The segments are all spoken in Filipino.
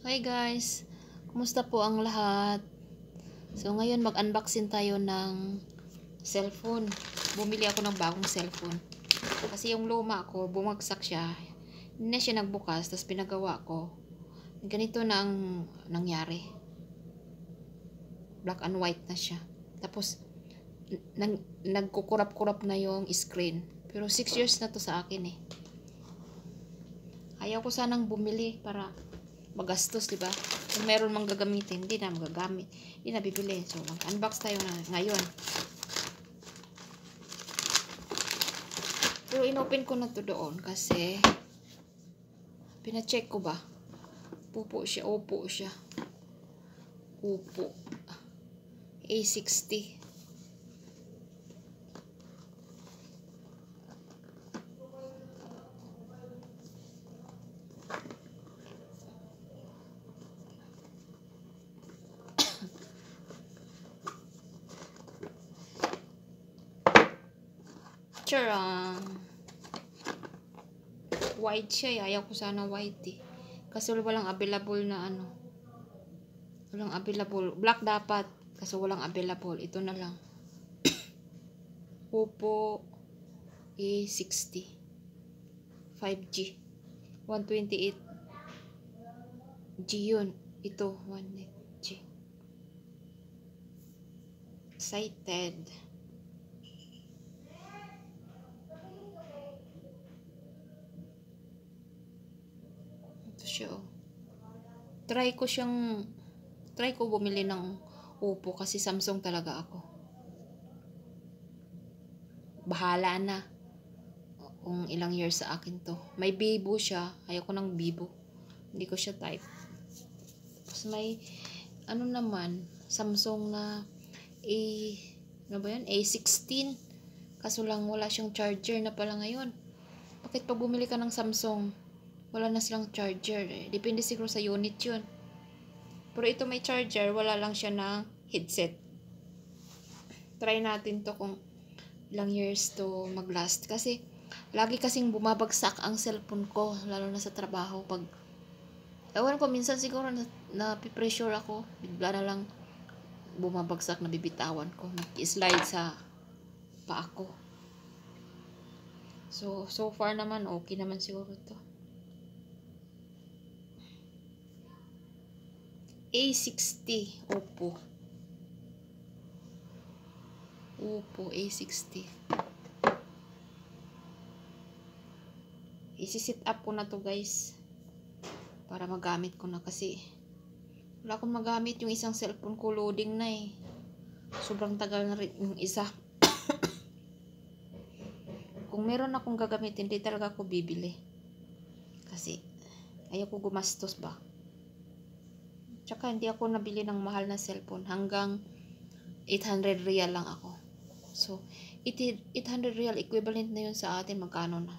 Hi guys, kumusta po ang lahat? So ngayon mag-unboxing tayo ng cellphone. Bumili ako ng bagong cellphone. Kasi yung luma ko, bumagsak siya. Hindi na siya nagbukas, tapos pinagawa ko. Ganito na ang nangyari. Black and white na siya. Tapos nagkukurap-kurap na yung screen. Pero 6 years na to sa akin eh. Ayaw ko sanang bumili para magastos, diba? Kung meron mang gagamitin, hindi na magagamit. Hindi na bibili. So, mag-unbox tayo na ngayon. Pero inopen ko na to doon kasi pina-check ko ba? Pupo siya. Opo siya. Opo. A60. Charang. White siya. Ayaw ko sana white eh. Kasi walang available na ano. Walang available. Black dapat. Kasi walang available. Ito na lang. Oppo A60. 5G. 128 G yun. Ito. 1G. Excited. Siya, oh. Try ko bumili ng Oppo kasi Samsung talaga ako. Bahala na kung ilang years sa akin to. May Vivo siya. Ayoko ng Vivo. Hindi ko siya type. Tapos may ano naman, Samsung na ano ba yan? A16. Kaso lang wala siyang charger na pala ngayon. Bakit pag bumili ka ng Samsung, wala na silang charger eh. Depende siguro sa unit yun. Pero ito may charger, wala lang siya ng headset. Try natin to kung ilang years to mag-last. Kasi, lagi kasing bumabagsak ang cellphone ko, lalo na sa trabaho. Pag, ewan ko, minsan siguro na-pressure ako. Bigla na lang bumabagsak, na bibitawan ko. Nag-slide sa paa ko. So far naman, okay naman siguro to. A60 Oppo A60. Isi-set up ko na to guys para magamit ko na kasi wala akong magamit. Yung isang cellphone ko loading na eh. Sobrang tagal na rin yung isa. Kung meron akong gagamitin, hindi talaga ako bibili kasi ayaw ko gumastos ba. Tsaka hindi ako nabili ng mahal na cellphone. Hanggang 800 real lang ako. So, 800 real equivalent na yun sa atin. Magkano na?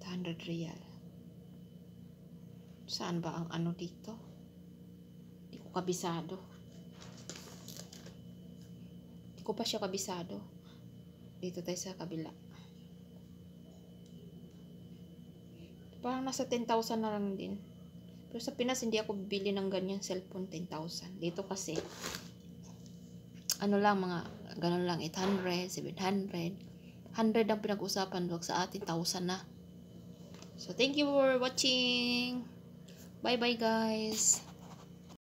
800 real. Saan ba ang ano dito? Hindi ko kabisado. Hindi ko pa siya kabisado. Dito tayo sa kabila. Parang nasa 10,000 na lang din. Pero sa Pinas, hindi ako bibili ng ganyan cellphone 10,000. Dito kasi, ano lang, mga, ganun lang, 800, 700. 100 ang pinag-usapan, wag sa atin, 1,000 na. So, thank you for watching. Bye-bye, guys.